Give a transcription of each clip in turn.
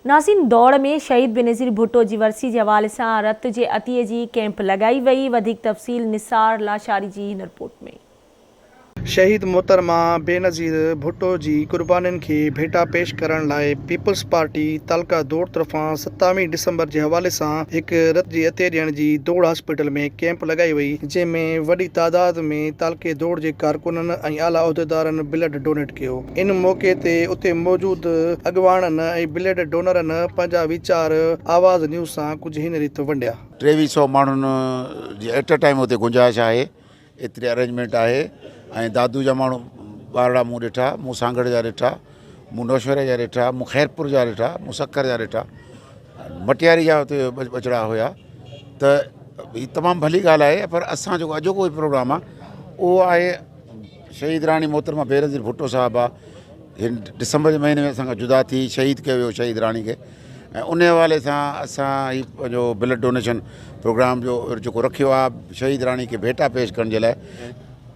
नासिन दौड़ में शहीद बेनज़ीर भुट्टो की वरसी के हवाले से रत के अतीअ की कैंप लगाई वई। वधिक तफ़सील निसार लाशारी की हिन रिपोर्ट में। शहीद मोहतरमा बेनज़ीर भुट्टो जी कुर्बानियुनि खे भेटा पेश करण लाइ पीपल्स पार्टी तालका दौड़ तरफ़ां 27 डिसंबर के हवाले से एक रत जी अते ॾियण जी दौड़ हॉस्पिटल में कैंप लगाई वई, जंहिंमें वॾी तादाद में तालके दौड़ के कारकुननि ऐं आला उहिदेदारनि ब्लड डोनेट कियो। इन मौके ते उते मौजूद अॻवाननि ऐं ब्लड डोनरनि पंहिंजा वीचार आवाज़ न्यूज़ सां कुझु हिन रीति वंडिया। 2300 माण्हुनि जी एट अ टाइम उते गुंजाइश आहे, एतिरी अरेंजमेंट आहे। ऐं दादू जा माण्हू ॿारड़ा मूं ॾिठा, मूं सांगड़ जा ॾिठा, मूं नौशहरे जा ॾिठा, मूं खैरपुर जा ॾिठा, मूं सक्कर जा ॾिठा, मटियारी जा उते ॿचिड़ा हुया। त हीअ तमामु भली ॻाल्हि आहे। पर असां जेको अॼोको प्रोग्राम आहे उहो आहे शहीद राणी मोहतरमा बेनज़ीर भुट्टो साहिबु आहे। हिन डिसंबर जे महीने में असांखां जुदा थी, शहीद कयो वियो शहीद राणी खे, ऐं उन हवाले सां असां हीअ पंहिंजो ब्लड डोनेशन प्रोग्राम जो जेको रखियो आहे शहीद राणी खे भेटा पेश करण जे लाइ।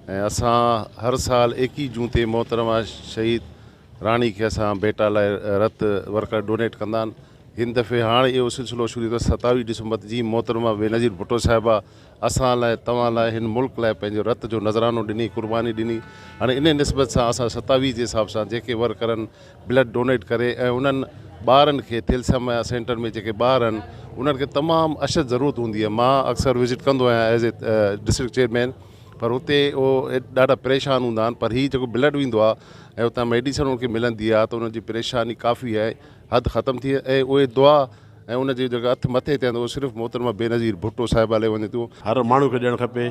असां हर साल 21 जून ते मोहतरमा शहीद राणी के असां बेटा लाइ रत वर्कर डोनेट कंदा आहिनि। हिन दफ़े हाणे इहो सिलसिलो शुरू थियो 27 डिसंबर जी मोहतरमा बेनज़ीर भुट्टो साहिबा असां लाइ तव्हां लाइ हिन मुल्क लाइ पंहिंजो रत जो नज़रानो ॾिनी, कुर्बानी ॾिनी। हाणे इन निस्बत सां असां 27 जे हिसाब सां जेके वर्करनि ब्लड डोनेट करे ऐं उन्हनि ॿारनि खे थेलसेमिया सेंटर में जेके ॿार आहिनि उन्हनि खे तमामु अशद ज़रूरत हूंदी आहे। मां अक्सर विज़िट कंदो आहियां एज़ ए डिस्ट्रिक्ट चेयरमैन, पर हुते उहो ॾाढा परेशान हूंदा आहिनि। पर हीअ जेको ब्लड वेंदो आहे ऐं उतां मेडिसन उनखे मिलंदी आहे त उनजी परेशानी काफ़ी आहे, हद ख़तमु थी। ऐं उहे दुआ ऐं उनजी जेका हथु मथे थियनि उहो सिर्फ़ु मोहतरमा बेनज़ीर भुट्टो साहिबा लाइ वञे थो। हर माण्हू खे ॾियणु खपे।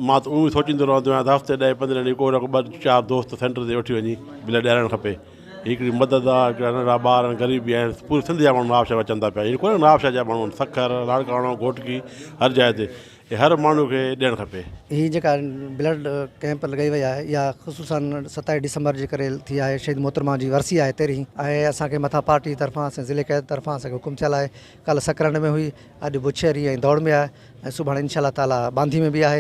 मां त उहो सोचींदो रहंदो आहियां त हफ़्ते 10-15 ॾींहं को न को 2-4 दोस्त सेंटर ते वठी वञी ब्लड ॾियणु खपे। हिकिड़ी मदद आहे, हिकिड़ा नंढा ॿार गरीब बि आहिनि, पूरे सिंध जा माण्हू नवाबशाह अचनि था पिया। कोन्हे नवाबशाह जा माण्हू, सखर, लाड़काणो, घोटकी, हर जाइ ते हर माण्हू खे ॾियणु खपे। ही जेका ब्लड कैंप लगाई वई आहे इहा ख़ुसूसन 27 डिसंबर जे करे थी आहे। शहीद मोहतरमा जी वरसी आहे तेरहीं ऐं असांखे मथां पार्टी तरफ़ां असां ज़िले क़ैद तरफ़ां असांखे हुकुम थियल आहे। कल्ह सकरन में हुई, अॼु बुछेरी ऐं दौड़ में आहे ऐं सुभाणे इंशाअल्लाह ताला बांधी में बि आहे।